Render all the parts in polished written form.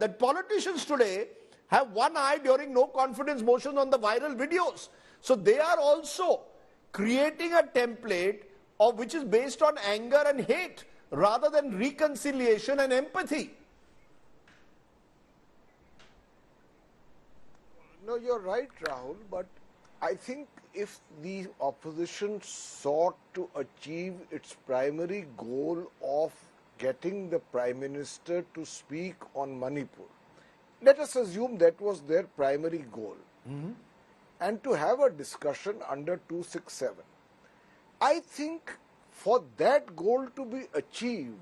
that politicians today have one eye during no confidence motions on the viral videos. So they are also creating a template of which is based on anger and hate rather than reconciliation and empathy. No, you're right, Rahul, but I think if the opposition sought to achieve its primary goal of getting the Prime Minister to speak on Manipur, let us assume that was their primary goal, and to have a discussion under 267. I think for that goal to be achieved,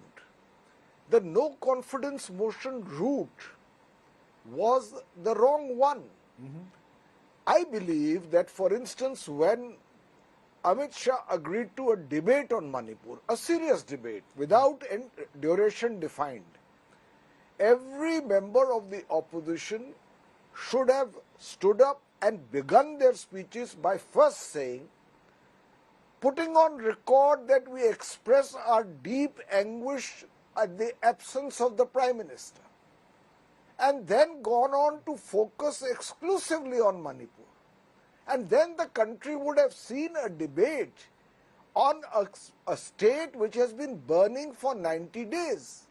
the no confidence motion route was the wrong one. I believe that, for instance, when Amit Shah agreed to a debate on Manipur, a serious debate without duration defined, every member of the opposition should have stood up and begun their speeches by first saying, putting on record that we express our deep anguish at the absence of the Prime Minister, and then gone on to focus exclusively on Manipur. And then the country would have seen a debate on a state which has been burning for 90 days.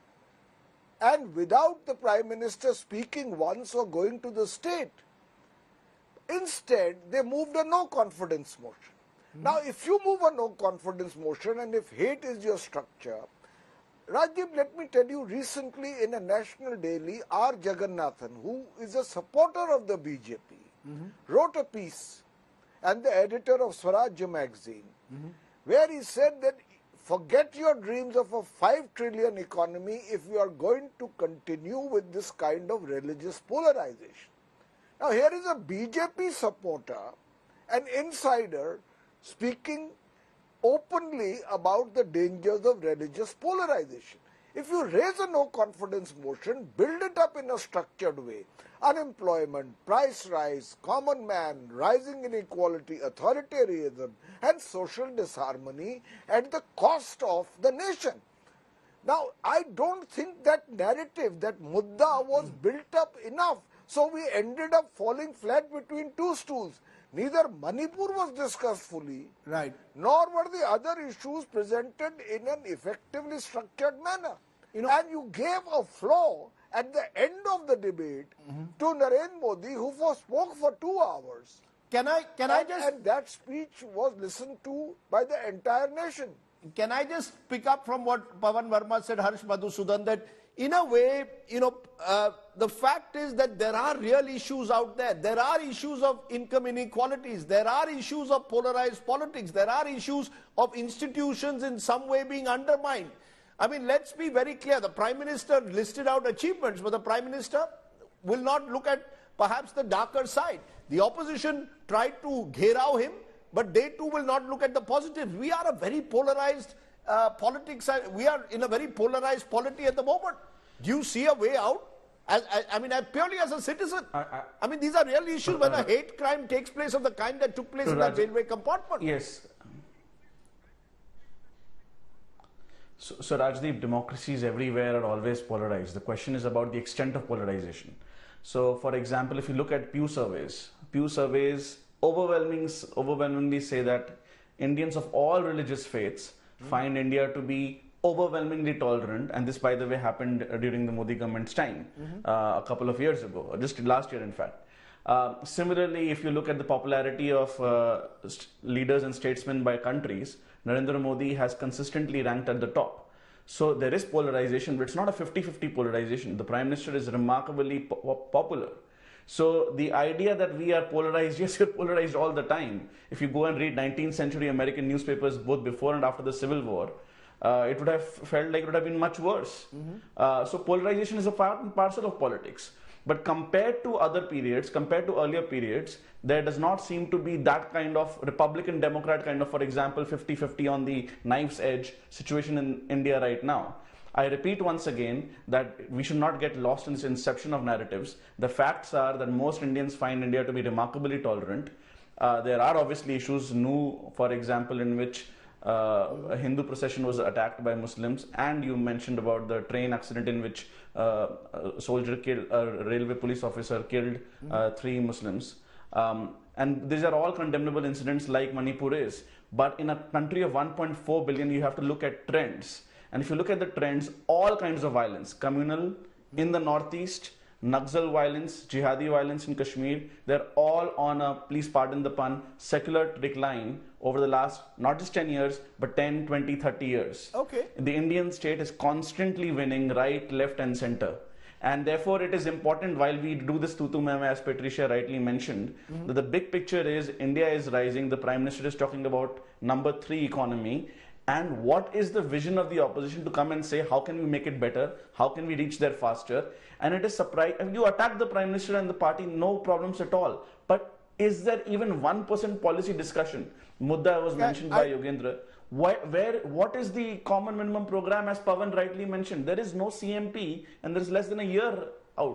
And without the Prime Minister speaking once or going to the state. Instead, they moved a no confidence motion. Now, if you move a no confidence motion and if hate is your structure, Rajiv, let me tell you, recently in a national daily, R. Jagannathan, who is a supporter of the BJP, wrote a piece, and the editor of Swarajya magazine, where he said that forget your dreams of a 5 trillion economy if you are going to continue with this kind of religious polarization. Now, here is a BJP supporter, an insider, speaking openly about the dangers of religious polarization. If you raise a no confidence motion, build it up in a structured way. Unemployment, price rise, common man, rising inequality, authoritarianism, and social disharmony at the cost of the nation. Now, I don't think that narrative, that mudda, was built up enough. So we ended up falling flat between two stools. Neither Manipur was discussed fully, right, nor were the other issues presented in an effectively structured manner. And you gave a floor at the end of the debate to Narendra Modi, who spoke for 2 hours. And that speech was listened to by the entire nation. Can I just pick up from what Pavan Varma said, Harsh Madhusudan, that in a way, the fact is that there are real issues out there. There are issues of income inequalities. There are issues of polarized politics. There are issues of institutions in some way being undermined. I mean, let's be very clear. The Prime Minister listed out achievements, but the Prime Minister will not look at perhaps the darker side. The opposition tried to gherao him, but they too will not look at the positives. We are a very polarized politics. We are in a very polarized polity at the moment. Do you see a way out? I mean, purely as a citizen. I mean, these are real issues when a hate crime takes place of the kind that took place in that railway compartment. Yes. So Rajdeep, democracies everywhere are always polarized. The question is about the extent of polarization. So, for example, if you look at Pew surveys overwhelmingly say that Indians of all religious faiths find India to be overwhelmingly tolerant, and this, by the way, happened during the Modi government's time, a couple of years ago, or just last year, in fact. Similarly, if you look at the popularity of leaders and statesmen by countries, Narendra Modi has consistently ranked at the top. So there is polarization, but it's not a 50-50 polarization. The Prime Minister is remarkably popular. So the idea that we are polarized, yes, we're polarized all the time. If you go and read 19th century American newspapers, both before and after the Civil War, it would have felt like it would have been much worse. So polarization is a part and parcel of politics. But compared to other periods, compared to earlier periods, there does not seem to be that kind of Republican-Democrat kind of, for example, 50-50 on the knife's edge situation in India right now. I repeat once again that we should not get lost in this inception of narratives. The facts are that most Indians find India to be remarkably tolerant. There are obviously issues, for example, in which a Hindu procession was attacked by Muslims, and you mentioned about the train accident in which a railway police officer killed 3 Muslims. And these are all condemnable incidents like Manipur is. But in a country of 1.4 billion, you have to look at trends. And if you look at the trends, all kinds of violence, communal in the northeast, Naxal violence, jihadi violence in Kashmir, they're all on a, please pardon the pun, secular decline over the last, not just 10 years, but 10, 20, 30 years. Okay. The Indian state is constantly winning right, left and center. And therefore, it is important while we do this tutu meme, as Patricia rightly mentioned, that the big picture is India is rising. The Prime Minister is talking about number 3 economy. And what is the vision of the opposition to come and say, how can we make it better? How can we reach there faster? And it is surprising. You attack the Prime Minister and the party, no problems at all. But is there even 1% policy discussion? Mudda was mentioned by Yogendra. What is the common minimum program, as Pavan rightly mentioned? There is no CMP and there is less than a year